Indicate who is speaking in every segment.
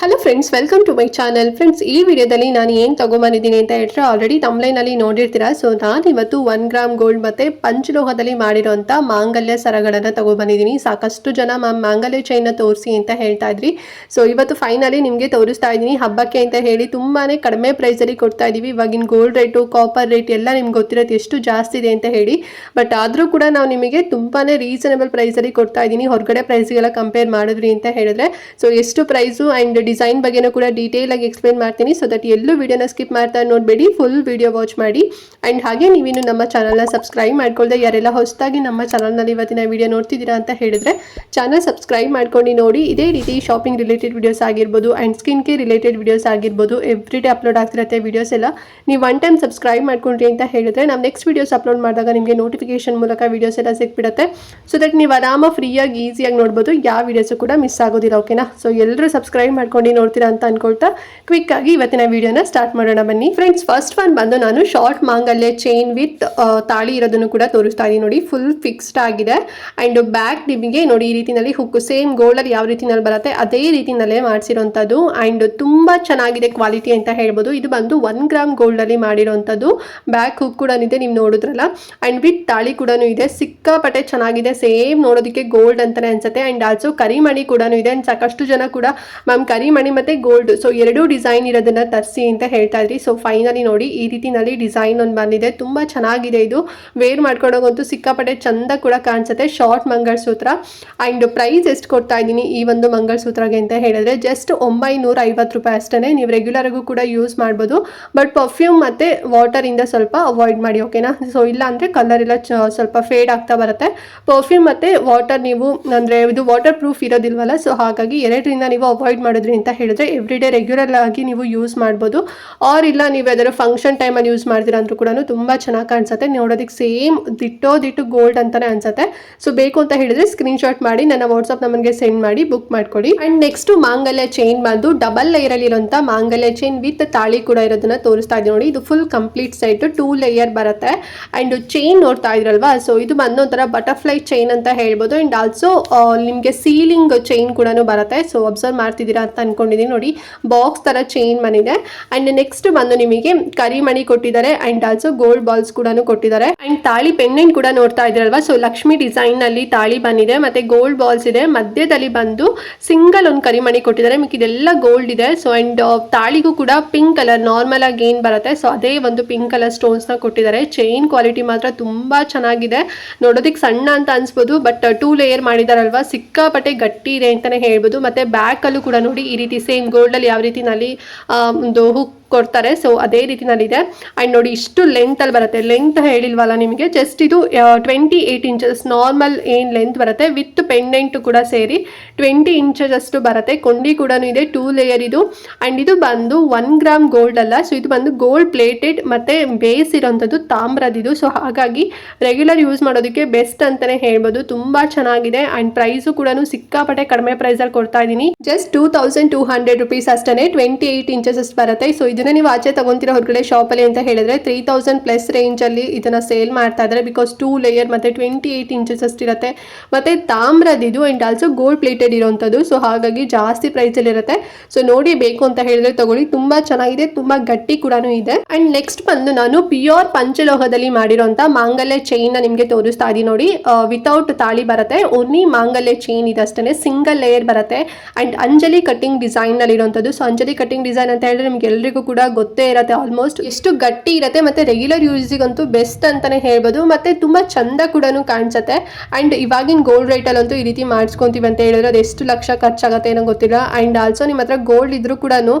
Speaker 1: Hello friends, welcome to my channel. Friends, ಈ ವಿಡಿಯೋದಲ್ಲಿ ನಾನು ಏನು ತಗೊಂಬಂದಿದ್ದೀನಿ ಅಂತ ಹೇಳಿದ್ರೆ ಆಲ್ರೆಡಿ ತಮ್ಲೈನಲ್ಲಿ ನೋಡಿರ್ತೀರಾ. ಸೊ ನಾನು ಇವತ್ತು 1 ಗ್ರಾಮ್ ಗೋಲ್ಡ್ ಮತ್ತೆ ಪಂಚಲೋಹದಲ್ಲಿ ಮಾಡಿರೋಂಥ ಮಾಂಗಲ್ಯ ಸರಗಳನ್ನು ತಗೊಂಡ್ಬಂದಿದ್ದೀನಿ. ಸಾಕಷ್ಟು ಜನ ಮಾಂಗಲ್ಯ ಚೈನ್ನ ತೋರಿಸಿ ಅಂತ ಹೇಳ್ತಾ ಇದ್ರಿ. ಸೊ ಇವತ್ತು ಫೈನಲಿ ನಿಮಗೆ ತೋರಿಸ್ತಾ ಇದ್ದೀನಿ. ಹಬ್ಬಕ್ಕೆ ಅಂತ ಹೇಳಿ ತುಂಬಾನೇ ಕಡಿಮೆ ಪ್ರೈಸಲ್ಲಿ ಕೊಡ್ತಾ ಇದ್ದೀವಿ. ಇವಾಗಿನ ಗೋಲ್ಡ್ ರೇಟು, ಕಾಪರ್ ರೇಟ್ ಎಲ್ಲ ನಿಮ್ಗೆ ಗೊತ್ತಿರೋದು ಎಷ್ಟು ಜಾಸ್ತಿ ಇದೆ ಅಂತ ಹೇಳಿ. ಬಟ್ ಆದರೂ ಕೂಡ ನಾವು ನಿಮಗೆ ತುಂಬಾನೇ ರೀಸನಬಲ್ ಪ್ರೈಸಲ್ಲಿ ಕೊಡ್ತಾ ಇದ್ದೀನಿ, ಹೊರಗಡೆ ಪ್ರೈಸ್ಗೆಲ್ಲ ಕಂಪೇರ್ ಮಾಡಿದ್ರಿ ಅಂತ ಹೇಳಿದ್ರೆ. ಸೊ ಎಷ್ಟು ಪ್ರೈಸು ಆ್ಯಂಡ್ ಡಿಸೈನ್ ಬಗ್ಗೆನೂ ಕೂಡ ಡೀಟೇಲ್ ಆಗಿ ಎಕ್ಸ್ಪ್ಲೇನ್ ಮಾಡ್ತೀನಿ. ಸೊ ದಟ್ ಎಲ್ಲೂ ವಿಡಿಯೋನ ಸ್ಕಿಪ್ ಮಾಡ್ತಾ ನೋಡಬೇಡಿ, ಫುಲ್ ವಿಡಿಯೋ ವಾಚ್ ಮಾಡಿ. ಆ್ಯಂಡ್ ಹಾಗೆ ನೀವಿನ್ನು ನಮ್ಮ ಚಾನಲ್ನ ಸಬ್ಸ್ಕ್ರೈಬ್ ಮಾಡ್ಕೊಳ್ಳದೆ ಯಾರೆಲ್ಲ ಹೊಸದಾಗಿ ನಮ್ಮ ಚಾನಲ್ನಲ್ಲಿ ಇವತ್ತಿನ ವಿಡಿಯೋ ನೋಡ್ತಿದ್ದೀರಾ ಅಂತ ಹೇಳಿದ್ರೆ ಚಾನಲ್ ಸಬ್ಸ್ಕ್ರೈಬ್ ಮಾಡ್ಕೊಂಡು ನೋಡಿ. ಇದೇ ರೀತಿ ಶಾಪಿಂಗ್ ರಿಲೇಟೆಡ್ ವಿಡಿಯೋಸ್ ಆಗಿರ್ಬೋದು and skin care related videos ಆಗಿರ್ಬೋದು ಎವ್ರಿ ಡೇ ಅಪ್ಲೋಡ್ ಆಗ್ತಿರುತ್ತೆ ವಿಡಿಯೋಸ್ ಎಲ್ಲ. ನೀವು ಒನ್ ಟೈಮ್ ಸಬ್ಸ್ಕ್ರೈಬ್ ಮಾಡ್ಕೊಂಡ್ರಿ ಅಂತ ಹೇಳಿದ್ರೆ ನಾವು ನೆಕ್ಸ್ಟ್ ವಿಡಿಯೋಸ್ ಅಪ್ಲೋಡ್ ಮಾಡಿದಾಗ ನಿಮಗೆ ನೋಟಿಫಿಕೇಶನ್ ಮೂಲಕ ವಿಡಿಯೋಸ್ ಎಲ್ಲ ಸಿಕ್ಬಿಡುತ್ತೆ. ಸೊ ದಟ್ ನೀವು ಆರಾಮ ಫ್ರೀಯಾಗಿ ಈಸಿಯಾಗಿ ನೋಡ್ಬೋದು, ಯಾವ ವಿಡಿಯೋಸು ಕೂಡ ಮಿಸ್ ಆಗೋದಿಲ್ಲ. ಓಕೆನಾ? ಸೊ ಎಲ್ಲರೂ ಸಬ್ಸ್ಕ್ರೈಬ್ ಮಾಡ್ಕೊಂಡು ನೋಡ್ತೀರಾ ಅಂತ ಅನ್ಕೊಳ್ತಾ ಕ್ವಿಕ್ ಆಗಿ ಇವತ್ತಿನ ವಿಡಿಯೋನ ಸ್ಟಾರ್ಟ್ ಮಾಡೋಣ ಬನ್ನಿ. ಫ್ರೆಂಡ್ಸ್, ಫಸ್ಟ್ ಒನ್ ಬಂದು ನಾನು ಶಾರ್ಟ್ ಮಾಂಗಲ್ಯ ಚೈನ್ ವಿತ್ ತಾಳಿ ಇರೋದನ್ನು ಕೂಡ ತೋರಿಸ್ತಾ ಇದೀನಿ ನೋಡಿ. ಫುಲ್ ಫಿಕ್ಸ್ಡ್ ಆಗಿದೆ ಅಂಡ್ ಬ್ಯಾಕ್ ನಿಮಗೆ ನೋಡಿ ಈ ರೀತಿನಲ್ಲಿ ಹುಕ್ ಸೇಮ್ ಗೋಲ್ಡ್ ಅಲ್ಲಿ ಯಾವ ರೀತಿನಲ್ಲಿ ಬರುತ್ತೆ ಅದೇ ರೀತಿನಲ್ಲೇ ಮಾಡಿಸಿರುವಂತದ್ದು. ಅಂಡ್ ತುಂಬಾ ಚೆನ್ನಾಗಿದೆ ಕ್ವಾಲಿಟಿ ಅಂತ ಹೇಳ್ಬೋದು. ಇದು ಬಂದು 1 ಗ್ರಾಮ್ ಗೋಲ್ಡ್ ಅಲ್ಲಿ ಮಾಡಿರುವಂತದ್ದು. ಬ್ಯಾಕ್ ಹುಕ್ ಕೂಡ ಇದೆ, ನೀವು ನೋಡಿದ್ರಲ್ಲ. ಅಂಡ್ ವಿತ್ ತಾಳಿ ಕೂಡ ಇದೆ, ಸಿಕ್ಕಾಪಟ್ಟೆ ಚೆನ್ನಾಗಿದೆ. ಸೇಮ್ ನೋಡೋದಕ್ಕೆ ಗೋಲ್ಡ್ ಅಂತಾನೆ ಅನ್ಸುತ್ತೆ. ಅಂಡ್ ಆಲ್ಸೋ ಕರಿಮಣಿ ಕೂಡ ಇದೆ. ಅಂಡ್ ಸಾಕಷ್ಟು ಜನ ಕೂಡ ಮ್ಯಾಮ್ ಕರಿಮಣಿ ಮತ್ತೆ ಗೋಲ್ಡ್ ಸೊ ಎರಡೂ ಡಿಸೈನ್ ಇರೋದನ್ನ ತರಿಸಿ ಅಂತ ಹೇಳ್ತಾ ಇದ್ರಿ. ಸೊ ಫೈನಲಿ ನೋಡಿ ಈ ರೀತಿನಲ್ಲಿ ಡಿಸೈನ್ ಒಂದು ಬಂದಿದೆ, ತುಂಬಾ ಚೆನ್ನಾಗಿದೆ. ಇದು ವೇರ್ ಮಾಡ್ಕೊಂಡೋಗಂತೂ ಸಿಕ್ಕಾಪಟ್ಟೆ ಚಂದ ಕೂಡ ಕಾಣಿಸುತ್ತೆ. ಶಾರ್ಟ್ ಮಂಗಲಸೂತ್ರ. ಅಂಡ್ ಪ್ರೈಸ್ ಎಷ್ಟು ಕೊಡ್ತಾ ಇದ್ದೀನಿ ಈ ಒಂದು ಮಂಗಲಸೂತ್ರಗೆ ಅಂತ ಹೇಳಿದ್ರೆ ಜಸ್ಟ್ 950 ರೂಪಾಯಿ ಅಷ್ಟೇ. ನೀವು ರೆಗ್ಯುಲರ್ ಆಗೂ ಕೂಡ ಯೂಸ್ ಮಾಡ್ಬೋದು, ಬಟ್ ಪರ್ಫ್ಯೂಮ್ ಮತ್ತೆ ವಾಟರ್ ಇಂದ ಸ್ವಲ್ಪ ಅವಾಯ್ಡ್ ಮಾಡಿ. ಓಕೆನಾ? ಸೊ ಇಲ್ಲ ಅಂದ್ರೆ ಕಲರ್ ಎಲ್ಲ ಸ್ವಲ್ಪ ಫೇಡ್ ಆಗ್ತಾ ಬರುತ್ತೆ. ಪರ್ಫ್ಯೂಮ್ ಮತ್ತೆ ವಾಟರ್ ನೀವು ಅಂದ್ರೆ ಇದು ವಾಟರ್ ಪ್ರೂಫ್ ಇರೋದಿಲ್ವಲ್ಲ, ಸೊ ಹಾಗಾಗಿ ಎರಡರಿಂದ ನೀವು ಅವಾಯ್ಡ್ ಮಾಡಿದ್ರಿ ಅಂತ ಹೇಳಿದ್ರೆ ಎವ್ರಿ ಡೇ ರೆಗ್ಯುಲರ್ ಆಗಿ ನೀವು ಯೂಸ್ ಮಾಡ್ಬೋದು. ಆರ್ ಇಲ್ಲ ನೀವು ಯಾವ್ದಾದ್ರು ಫಂಕ್ಷನ್ ಟೈಮಲ್ಲಿ ಯೂಸ್ ಮಾಡ್ತೀರಾ ಅಂದ್ರೂ ಕೂಡ ತುಂಬಾ ಚೆನ್ನಾಗಿ ಕಾಣಿಸುತ್ತೆ. ನೋಡೋದಕ್ಕೆ ಸೇಮ್ ದಿಟ್ಟು ಗೋಲ್ಡ್ ಅಂತಾನೆ ಅನ್ಸುತ್ತೆ. ಸೊ ಬೇಕು ಅಂತ ಹೇಳಿದ್ರೆ ಸ್ಕ್ರೀನ್ ಶಾಟ್ ಮಾಡಿ ನನ್ನ ವಾಟ್ಸ್ಆಪ್ ನಂಬರ್ಗೆ ಸೆಂಡ್ ಮಾಡಿ ಬುಕ್ ಮಾಡ್ಕೊಳ್ಳಿ. ಅಂಡ್ ನೆಕ್ಸ್ಟ್ ಮಾಂಗಲ್ಯ ಚೈನ್ ಬಂದು ಡಬಲ್ ಲೇಯರ್ ಅಲ್ಲಿ ಇರುವಂತ ಮಾಂಗಲ್ಯ ಚೈನ್ ವಿತ್ ತಾಳಿ ಕೂಡ ಇರೋದನ್ನ ತೋರಿಸ್ತಾ ಇದ್ದೀನಿ ನೋಡಿ. ಇದು ಫುಲ್ ಕಂಪ್ಲೀಟ್ ಸೆಟ್ 2 ಲೇಯರ್ ಬರುತ್ತೆ. ಅಂಡ್ ಚೈನ್ ನೋಡ್ತಾ ಇದ್ರಲ್ವಾ, ಸೊ ಇದು ಬಂದು ಒಂಥರ ಬಟರ್ಫ್ಲೈ ಚೈನ್ ಅಂತ ಹೇಳ್ಬೋದು. ಅಂಡ್ ಆಲ್ಸೋ ನಿಮಗೆ ಸೀಲಿಂಗ್ ಚೈನ್ ಕೂಡ ಬರುತ್ತೆ. ಸೊ ಅಬ್ಸರ್ವ್ ಮಾಡ್ತಿದ್ದೀರಾ ಅಂತ ಅನ್ಕೊಂಡಿದ್ದೀನಿ ನೋಡಿ. ಬಾಕ್ಸ್ ತರ ಚೈನ್ ಬಂದಿದೆ. ಅಂಡ್ ನೆಕ್ಸ್ಟ್ ಬಂದು ನಿಮಗೆ ಕರಿಮಣಿ ಕೊಟ್ಟಿದ್ದಾರೆ ಅಂಡ್ ಆಲ್ಸೋ ಗೋಲ್ಡ್ ಬಾಲ್ಸ್ ಕೂಡ ಕೊಟ್ಟಿದ್ದಾರೆ. ಅಂಡ್ ತಾಳಿ ಪೆಂಡೆಂಟ್ ಕೂಡ ನೋಡ್ತಾ ಇದ್ರಲ್ವಾ, ಸೊ ಲಕ್ಷ್ಮಿ ಡಿಸೈನ್ ನಲ್ಲಿ ತಾಳಿ ಬಂದಿದೆ ಮತ್ತೆ ಗೋಲ್ಡ್ ಬಾಲ್ಸ್ ಇದೆ. ಮಧ್ಯದಲ್ಲಿ ಬಂದು ಸಿಂಗಲ್ ಒಂದು ಕರಿಮಣಿ ಕೊಟ್ಟಿದ್ದಾರೆ, ಮಿಕ್ಕಿದೆಲ್ಲ ಗೋಲ್ಡ್ ಇದೆ. ಸೊ ಅಂಡ್ ತಾಳಿಗೂ ಕೂಡ ಪಿಂಕ್ ಕಲರ್ ನಾರ್ಮಲ್ ಆಗಿ ಏನ್ ಬರುತ್ತೆ ಸೊ ಅದೇ ಒಂದು ಪಿಂಕ್ ಕಲರ್ ಸ್ಟೋನ್ಸ್ ನ ಕೊಟ್ಟಿದ್ದಾರೆ. ಚೈನ್ ಕ್ವಾಲಿಟಿ ಮಾತ್ರ ತುಂಬಾ ಚೆನ್ನಾಗಿದೆ. ನೋಡೋದಕ್ಕೆ ಸಣ್ಣ ಅಂತ ಅನ್ಸ್ಬೋದು, ಬಟ್ 2 ಲೇಯರ್ ಮಾಡಿದಾರಲ್ವಾ, ಸಿಕ್ಕಾಪಟ್ಟೆ ಗಟ್ಟಿ ಇದೆ ಅಂತಾನೆ ಹೇಳ್ಬೋದು. ಮತ್ತೆ ಬ್ಯಾಕ್ ಅಲ್ಲೂ ಕೂಡ ನೋಡಿ ಈ ರೀತಿ ಸೇಮ್ ಗೋಲ್ಡ್ ಅಲ್ಲಿ ಯಾವ ರೀತಿನಲ್ಲಿ ಒಂದು ಹುಕ್ ಕೊಡ್ತಾರೆ ಸೊ ಅದೇ ರೀತಿನಲ್ಲಿದೆ. ಅಂಡ್ ನೋಡಿ ಇಷ್ಟು ಲೆಂತ್ ಅಲ್ಲಿ ಬರುತ್ತೆ. ಲೆಂತ್ ಹೇಳಿಲ್ವಲ್ಲ ನಿಮಗೆ, ಜಸ್ಟ್ ಇದು 28 ಇಂಚಸ್ ನಾರ್ಮಲ್ ಏನ್ ಲೆಂತ್ ಬರುತ್ತೆ ವಿತ್ ಪೆಂಡೆಂಟ್ ಕೂಡ ಸೇರಿ 20 ಇಂಚಸ್ ಅಷ್ಟು ಬರುತ್ತೆ. ಕೊಂಡಿ ಕೂಡ ಇದೆ, 2 ಲೇಯರ್ ಇದು. ಅಂಡ್ ಇದು ಬಂದು 1 ಗ್ರಾಮ್ ಗೋಲ್ಡ್ ಅಲ್ಲ, ಸೊ ಇದು ಬಂದು ಗೋಲ್ಡ್ ಪ್ಲೇಟೆಡ್ ಮತ್ತೆ ಬೇಸ್ ಇರೋಂಥದ್ದು ತಾಮ್ರದಿದು. ಸೊ ಹಾಗಾಗಿ ರೆಗ್ಯುಲರ್ ಯೂಸ್ ಮಾಡೋದಕ್ಕೆ ಬೆಸ್ಟ್ ಅಂತಾನೆ ಹೇಳ್ಬೋದು. ತುಂಬಾ ಚೆನ್ನಾಗಿದೆ. ಅಂಡ್ ಪ್ರೈಸು ಕೂಡ ಸಿಕ್ಕಾಪಟ್ಟೆ ಕಡಿಮೆ ಪ್ರೈಸ್ ಅಲ್ಲಿ ಕೊಡ್ತಾ ಇದ್ದೀನಿ. ಜಸ್ಟ್ 2200 ರೂಪೀಸ್ ಅಷ್ಟೇ. 28 ಇಂಚಸ್ ಅಷ್ಟು ಬರುತ್ತೆ. ಸೊ ಇದನ್ನ ನೀವು ಆಚೆ ತಗೊಂತೀರಾ ಹೊರಗಡೆ ಶಾಪಲ್ಲಿ ಅಂತ ಹೇಳಿದ್ರೆ 3000 ಪ್ಲಸ್ ರೇಂಜ್ ಅಲ್ಲಿ ಇದನ್ನ ಸೇಲ್ ಮಾಡ್ತಾ ಇದ್ದಾರೆ. ಬಿಕಾಸ್ 2 ಲೇಯರ್ ಮತ್ತೆ 28 ಇಂಚಸ್ ಅಷ್ಟಿರುತ್ತೆ. ಮತ್ತೆ ತಾಮ್ರದಿದು ಅಂಡ್ ಆಲ್ಸೋ ಗೋಲ್ಡ್ ಪ್ಲೇಟೆಡ್ ಇರುವಂತದ್ದು. ಸೊ ಹಾಗಾಗಿ ಜಾಸ್ತಿ ಪ್ರೈಸ್ ಅಲ್ಲಿ ಇರುತ್ತೆ. ಸೊ ನೋಡಿ ಬೇಕು ಅಂತ ಹೇಳಿದ್ರೆ ತಗೊಳ್ಳಿ, ತುಂಬಾ ಚೆನ್ನಾಗಿದೆ, ತುಂಬಾ ಗಟ್ಟಿ ಕೂಡ ಇದೆ. ಅಂಡ್ ನೆಕ್ಸ್ಟ್ ಬಂದು ನಾನು ಪ್ಯೂರ್ ಪಂಚಲೋಹದಲ್ಲಿ ಮಾಡಿರುವಂತ ಮಾಂಗಲ್ಯ ಚೈನ್ ನ ನಿಮ್ಗೆ ತೋರಿಸ್ತಾ ಇದೀನಿ ನೋಡಿ. ವಿತೌಟ್ ತಾಳಿ ಬರುತ್ತೆ, ಓನ್ಲಿ ಮಾಂಗಲ್ಯ ಚೈನ್ ಇದಷ್ಟೇ. ಸಿಂಗಲ್ ಲೇಯರ್ ಬರುತ್ತೆ. ಅಂಡ್ ಅಂಜಲಿ ಕಟಿಂಗ್ ಡಿಸೈನ್ ನಲ್ಲಿ ಇರುವಂತದ್ದು. ಸೊ ಅಂಜಲಿ ಕಟಿಂಗ್ ಡಿಸೈನ್ ಅಂತ ಹೇಳಿದ್ರೆ ನಿಮ್ಗೆ ಎಲ್ರಿಗೂ ಕೂಡ ಗೊತ್ತೇ ಇರುತ್ತೆ ಆಲ್ಮೋಸ್ಟ್ ಎಷ್ಟು ಗಟ್ಟಿ ಇರುತ್ತೆ. ಮತ್ತೆ ರೆಗ್ಯುಲರ್ ಯೂಸಿಗಂತೂ ಬೆಸ್ಟ್ ಅಂತಾನೆ ಹೇಳ್ಬೋದು. ಮತ್ತೆ ತುಂಬಾ ಚಂದ ಕೂಡ ಕಾಣಿಸುತ್ತೆ. ಅಂಡ್ ಇವಾಗಿನ ಗೋಲ್ಡ್ ರೇಟ್ ಅಲ್ಲಂತೂ ಈ ರೀತಿ ಮಾಡಿಸ್ಕೊಂತೀವಿ ಅಂತ ಹೇಳಿದ್ರೆ ಅದು ಎಷ್ಟು ಲಕ್ಷ ಖರ್ಚಾಗತ್ತೆ ಏನೋ ಗೊತ್ತಿಲ್ಲ. ಅಂಡ್ ಆಲ್ಸೋ ನಿಮ್ಮ ಹತ್ರ ಗೋಲ್ಡ್ ಇದ್ರೂ ಕೂಡ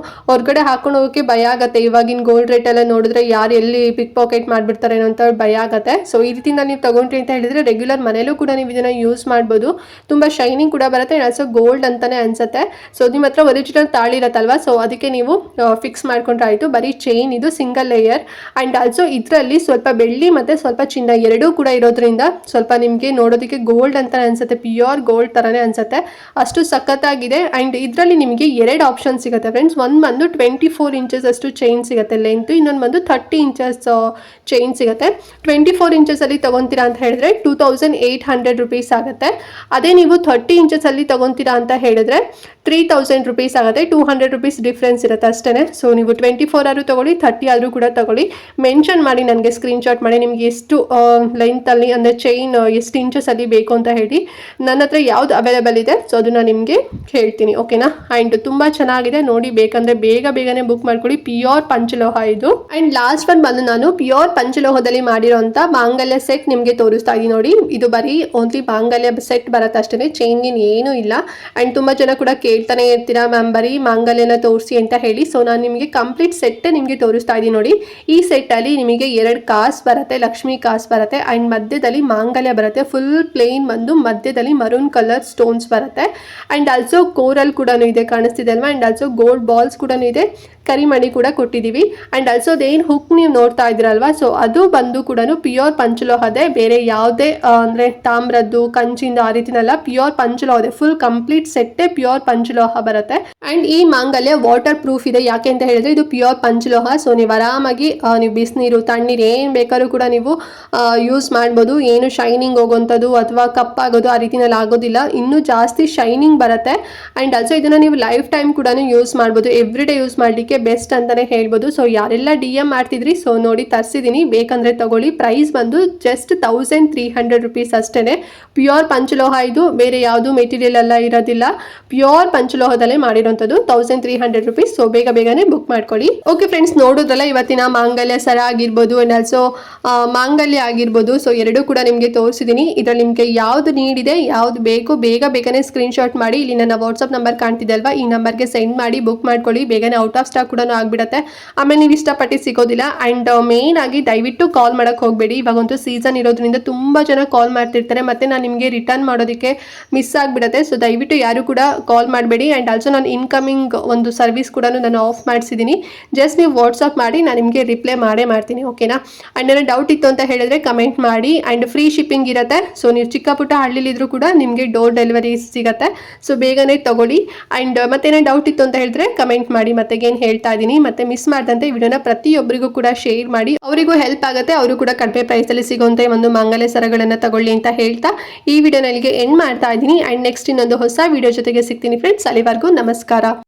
Speaker 1: ಹೊರಗಡೆ ಹಾಕೊಂಡು ಹೋಗೋಕೆ ಭಯ ಆಗತ್ತೆ. ಇವಾಗಿನ ಗೋಲ್ಡ್ ರೇಟ್ ಎಲ್ಲ ನೋಡಿದ್ರೆ ಯಾರು ಎಲ್ಲಿ ಪಿಕ್ ಪಾಕೆಟ್ ಮಾಡ್ಬಿಡ್ತಾರೆ ಅಂತ ಭಯ ಆಗತ್ತೆ. ಸೊ ಈ ರೀತಿಯಿಂದ ನೀವು ತಗೊಂಡ್ರಿ ಅಂತ ಹೇಳಿದ್ರೆ ರೆಗ್ಯುಲರ್ ಮನೇಲೂ ಕೂಡ ನೀವು ಇದನ್ನ ಯೂಸ್ ಮಾಡ್ಬೋದು. ತುಂಬಾ ಶೈನಿಂಗ್ ಕೂಡ ಬರುತ್ತೆ. ಅಂಡ್ ಆಲ್ಸೋ ಗೋಲ್ಡ್ ಅಂತಾನೆ ಅನ್ಸುತ್ತೆ. ಸೊ ನಿಮ್ಮ ಹತ್ರ ಒರಿಜಿನಲ್ ತಾಳಿ ಇರತ್ತಲ್ವಾ, ಸೊ ಅದಕ್ಕೆ ನೀವು ಫಿಕ್ಸ್ ಮಾಡ್ಕೊಂಡು ಮಾಡ್ಕೊಂಡ್ರೆ ಆಯಿತು. ಬರೀ ಚೈನ್ ಇದು ಸಿಂಗಲ್ ಲೇಯರ್ ಆ್ಯಂಡ್ ಆಲ್ಸೋ ಇದರಲ್ಲಿ ಸ್ವಲ್ಪ ಬೆಳ್ಳಿ ಮತ್ತು ಸ್ವಲ್ಪ ಚಿನ್ನ ಎರಡೂ ಕೂಡ ಇರೋದ್ರಿಂದ ಸ್ವಲ್ಪ ನಿಮಗೆ ನೋಡೋದಕ್ಕೆ ಗೋಲ್ಡ್ ಅಂತ ಅನ್ಸುತ್ತೆ, ಪ್ಯೂರ್ ಗೋಲ್ಡ್ ಥರನೇ ಅನ್ಸುತ್ತೆ, ಅಷ್ಟು ಸಖತ್ತಾಗಿದೆ. ಆ್ಯಂಡ್ ಇದರಲ್ಲಿ ನಿಮಗೆ 2 ಆಪ್ಷನ್ ಸಿಗುತ್ತೆ ಫ್ರೆಂಡ್ಸ್. ಒಂದು ಬಂದು 24 ಇಂಚಸ್ ಅಷ್ಟು ಚೈನ್ ಸಿಗುತ್ತೆ ಲೆಂತ್, ಇನ್ನೊಂದು ಬಂದು 30 ಇಂಚಸ್ ಚೈನ್ ಸಿಗುತ್ತೆ. 24 ಇಂಚಸಲ್ಲಿ ತೊಗೊತೀರಾ ಅಂತ ಹೇಳಿದ್ರೆ 2800 ರುಪೀಸ್ ಆಗುತ್ತೆ. ಅದೇ ನೀವು 30 ಇಂಚಸಲ್ಲಿ ತೊಗೊತೀರಾ ಅಂತ ಹೇಳಿದ್ರೆ 3000 ರುಪೀಸ್ ಆಗುತ್ತೆ. 200 ರುಪೀಸ್ ಡಿಫ್ರೆನ್ಸ್ ಇರುತ್ತೆ ಅಷ್ಟೇ. ಸೊ ನೀವು 24 ಆದರೂ ತೊಗೊಳ್ಳಿ, 30 ಆದರೂ ಕೂಡ ತೊಗೊಳ್ಳಿ. ಮೆನ್ಷನ್ ಮಾಡಿ ನನಗೆ ಸ್ಕ್ರೀನ್ಶಾಟ್ ಮಾಡಿ ನಿಮಗೆ ಎಷ್ಟು ಲೆಂತಲ್ಲಿ ಅಂದರೆ ಚೈನ್ ಎಷ್ಟು ಇಂಚಸಲ್ಲಿ ಬೇಕು ಅಂತ ಹೇಳಿ. ನನ್ನ ಹತ್ರ ಯಾವುದು ಅವೈಲೇಬಲ್ ಇದೆ ಸೊ ಅದನ್ನು ನಿಮಗೆ ಹೇಳ್ತೀನಿ, ಓಕೆನಾ. ಆ್ಯಂಡ್ ತುಂಬ ಚೆನ್ನಾಗಿದೆ ನೋಡಿ, ಬೇಕಂದರೆ ಬೇಗನೆ ಬುಕ್ ಮಾಡ್ಕೊಳ್ಳಿ. ಪ್ಯೂರ್ ಪಂಚಲೋಹ ಇದು. ಆ್ಯಂಡ್ ಲಾಸ್ಟ್ ಒನ್ ಬಂದು ನಾನು ಪ್ಯೂರ್ ಪಂಚಲೋಹದಲ್ಲಿ ಮಾಡಿರೋಂಥ ಮಾಂಗಲ್ಯ ಸೆಟ್ ನಿಮಗೆ ತೋರಿಸ್ತಾ ಇದ್ದೀನಿ ನೋಡಿ. ಇದು ಬರೀ ಓನ್ಲಿ ಮಾಂಗಲ್ಯ ಸೆಟ್ ಬರುತ್ತೆ ಅಷ್ಟೇ, ಚೈನ್ ಏನೂ ಇಲ್ಲ. ಆ್ಯಂಡ್ ತುಂಬ ಜನ ಕೂಡ ಕೇಳ್ತಾನೆ ಇರ್ತೀರಾ ಮ್ಯಾಮ್ ಬರೀ ಮಾಂಗಲ್ಯನ ತೋರಿಸಿ ಅಂತ ಹೇಳಿ. ಸೊ ನಾನು ನಿಮಗೆ ಕಂಪ್ಲೀಟ್ ಸೆಟ್ಟೇ ನಿಮಗೆ ತೋರಿಸ್ತಾ ಇದ್ದೀನಿ ನೋಡಿ. ಈ ಸೆಟ್ಟಲ್ಲಿ ನಿಮಗೆ 2 ಕಾಸ್ ಬರುತ್ತೆ, ಲಕ್ಷ್ಮಿ ಕಾಸ್ ಬರುತ್ತೆ ಆ್ಯಂಡ್ ಮಧ್ಯದಲ್ಲಿ ಮಾಂಗಲ್ಯ ಬರುತ್ತೆ. ಫುಲ್ ಪ್ಲೇನ್ ಬಂದು ಮಧ್ಯದಲ್ಲಿ ಮರೂನ್ ಕಲರ್ ಸ್ಟೋನ್ಸ್ ಬರುತ್ತೆ. ಆ್ಯಂಡ್ ಆಲ್ಸೋ ಕೋರಲ್ ಕೂಡ ಇದೆ, ಕಾಣಿಸ್ತಿದೆ ಅಲ್ವಾ. ಆ್ಯಂಡ್ ಆಲ್ಸೋ ಗೋಲ್ಡ್ ಬಾಲ್ಸ್ ಕೂಡ ಇದೆ, ಕರಿಮಣಿ ಕೂಡ ಕೊಟ್ಟಿದ್ದೀವಿ. ಆ್ಯಂಡ್ ಆಲ್ಸೋ ಅದೇನು ಹುಕ್ ನೀವು ನೋಡ್ತಾ ಇದ್ದೀರಲ್ವಾ, ಸೊ ಅದು ಬಂದು ಕೂಡ ಪ್ಯೂರ್ ಪಂಚಲೋಹದೆ, ಬೇರೆ ಯಾವುದೇ ಅಂದರೆ ತಾಮ್ರದ್ದು ಕಂಚಿಂದ ಆ ರೀತಿನಲ್ಲ, ಪ್ಯೂರ್ ಪಂಚಲೋಹದೆ. ಫುಲ್ ಕಂಪ್ಲೀಟ್ ಸೆಟ್ಟೇ ಪ್ಯೂರ್ ಪಂಚಲೋಹ ಬರುತ್ತೆ. ಆ್ಯಂಡ್ ಈ ಮಾಂಗಲ್ಯ ವಾಟರ್ ಪ್ರೂಫ್ ಇದೆ. ಯಾಕೆ ಅಂತ ಹೇಳಿದ್ರೆ ಇದು ಪ್ಯೂರ್ ಪಂಚಲೋಹ. ಸೊ ನೀವು ಆರಾಮಾಗಿ ನೀವು ಬಿಸಿನೀರು ತಣ್ಣೀರು ಏನು ಬೇಕಾದ್ರೂ ಕೂಡ ನೀವು ಯೂಸ್ ಮಾಡ್ಬೋದು. ಏನು ಶೈನಿಂಗ್ ಹೋಗೋಂಥದ್ದು ಅಥವಾ ಕಪ್ಪಾಗೋದು ಆ ರೀತಿನಲ್ಲಿ ಆಗೋದಿಲ್ಲ, ಇನ್ನೂ ಜಾಸ್ತಿ ಶೈನಿಂಗ್ ಬರುತ್ತೆ. ಆ್ಯಂಡ್ ಆಲ್ಸೋ ಇದನ್ನು ನೀವು ಲೈಫ್ ಟೈಮ್ ಕೂಡ ಯೂಸ್ ಮಾಡ್ಬೋದು, ಎವ್ರಿ ಡೇ ಯೂಸ್ ಮಾಡಲಿಕ್ಕೆ ಬೆಸ್ಟ್ ಅಂತಾನೆ ಹೇಳ್ಬೋದು. ಸೊ ಯಾರೆಲ್ಲ DM ಮಾಡ್ತಿದ್ರಿ ಸೊ ನೋಡಿ ತರಿಸಿದ್ದೀನಿ, ಬೇಕಂದ್ರೆ ತಗೊಳ್ಳಿ. ಪ್ರೈಸ್ ಬಂದು ಜಸ್ಟ್ 1300 ರುಪೀಸ್ ಅಷ್ಟೇ. ಪ್ಯೂರ್ ಪಂಚಲೋಹ ಇದು, ಬೇರೆ ಯಾವುದು ಮೆಟೀರಿಯಲ್ ಎಲ್ಲ ಇರೋದಿಲ್ಲ, ಪ್ಯೂರ್ ಪಂಚಲೋಹದಲ್ಲೇ ಮಾಡಿರೋಂಥದ್ದು. 1300 ರುಪೀಸ್. ಸೊ ಬೇಗನೆ ಬುಕ್ ಮಾಡ್ಕೊಳ್ಳಿ. ಓಕೆ ಫ್ರೆಂಡ್ಸ್, ನೋಡೋದ್ರಲ್ಲ ಇವತ್ತಿನ ಮಾಂಗಲ್ಯ ಸರ ಆಗಿರ್ಬೋದು ಅಂಡ್ ಆಲ್ಸೋ ಮಾಂಗಲ್ಯ ಆಗಿರ್ಬೋದು, ಸೊ ಎರಡೂ ಕೂಡ ನಿಮಗೆ ತೋರಿಸಿದ್ದೀನಿ. ಇದರಲ್ಲಿ ನಿಮಗೆ ಯಾವ್ದು ನೀಡಿದೆ, ಯಾವ್ದು ಬೇಕು ಬೇಗನೆ ಸ್ಕ್ರೀನ್ಶಾಟ್ ಮಾಡಿ. ಇಲ್ಲಿ ನನ್ನ ವಾಟ್ಸಪ್ ನಂಬರ್ ಕಾಣ್ತಿದೆ ಅಲ್ವಾ, ಈ ನಂಬರ್ಗೆ ಸೆಂಡ್ ಮಾಡಿ ಬುಕ್ ಮಾಡ್ಕೊಳ್ಳಿ. ಬೇಗನೆ ಔಟ್ ಆಫ್ ಸ್ಟಾಕ್ ಕೂಡ ಆಗ್ಬಿಡುತ್ತೆ, ಆಮೇಲೆ ನೀವು ಇಷ್ಟಪಟ್ಟು ಸಿಗೋದಿಲ್ಲ. ಆ್ಯಂಡ್ ಮೇನ್ ಆಗಿ ದಯವಿಟ್ಟು ಕಾಲ್ ಮಾಡಕ್ಕೆ ಹೋಗಬೇಡಿ. ಇವಾಗಂತೂ ಸೀಸನ್ ಇರೋದ್ರಿಂದ ತುಂಬ ಜನ ಕಾಲ್ ಮಾಡ್ತಿರ್ತಾರೆ, ಮತ್ತೆ ನಾನು ನಿಮಗೆ ರಿಟರ್ನ್ ಮಾಡೋದಕ್ಕೆ ಮಿಸ್ ಆಗಿಬಿಡುತ್ತೆ. ಸೊ ದಯವಿಟ್ಟು ಯಾರು ಕೂಡ ಕಾಲ್ ಮಾಡಬೇಡಿ. ಆ್ಯಂಡ್ ಆಲ್ಸೋ ನಾನು ಇನ್ಕಮಿಂಗ್ ಒಂದು ಸರ್ವಿಸ್ ಕೂಡ ನಾನು ಆಫ್ ಮಾಡಿಸಿದ್ದೀನಿ. ಜಸ್ಟ್ ನೀವು ವಾಟ್ಸಪ್ ಮಾಡಿ, ನಾನು ನಿಮಗೆ ರಿಪ್ಲೈ ಮಾಡ್ತೀನಿ, ಓಕೆನಾ. ಆ್ಯಂಡ್ ಏನೋ ಡೌಟ್ ಇತ್ತು ಅಂತ ಹೇಳಿದ್ರೆ ಕಮೆಂಟ್ ಮಾಡಿ. ಆ್ಯಂಡ್ ಫ್ರೀ ಶಿಪ್ಪಿಂಗ್ ಇರುತ್ತೆ. ಸೊ ನೀವು ಚಿಕ್ಕ ಪುಟ್ಟ ಹಳ್ಳಿಲಿದ್ರು ಕೂಡ ನಿಮಗೆ ಡೋರ್ ಡೆಲಿವರಿ ಸಿಗುತ್ತೆ. ಸೊ ಬೇಗನೆ ತಗೊಳ್ಳಿ. ಆ್ಯಂಡ್ ಮತ್ತೇನೋ ಡೌಟ್ ಇತ್ತು ಅಂತ ಹೇಳಿದ್ರೆ ಕಮೆಂಟ್ ಮಾಡಿ. ಮತ್ತೆ ಏನು ಹೇಳ್ತಾ ಇದ್ದೀನಿ, ಮತ್ತೆ ಮಿಸ್ ಮಾಡ್ದಂತೆ ವಿಡಿಯೋನ ಪ್ರತಿಯೊಬ್ಬರಿಗೂ ಕೂಡ ಶೇರ್ ಮಾಡಿ, ಅವರಿಗೂ ಹೆಲ್ಪ್ ಆಗುತ್ತೆ, ಅವರು ಕೂಡ ಕಡಿಮೆ ಪ್ರೈಸಲ್ಲಿ ಸಿಗುವಂತೆ ಒಂದು ಮಾಂಗಲ್ಯ ಸರಗಳನ್ನು ತಗೊಳ್ಳಿ ಅಂತ ಹೇಳ್ತಾ ಈ ವಿಡಿಯೋನ ಇಲ್ಲಿಗೆ ಎಂಡ್ ಮಾಡ್ತಾ ಇದ್ದೀನಿ. ಆ್ಯಂಡ್ ನೆಕ್ಸ್ಟ್ ಇನ್ನೊಂದು ಹೊಸ ವಿಡಿಯೋ ಜೊತೆಗೆ ಸಿಗ್ತೀನಿ ಫ್ರೆಂಡ್ಸ್. ಅಲ್ಲಿವರೆಗೂ ನಮಸ್ಕಾರ.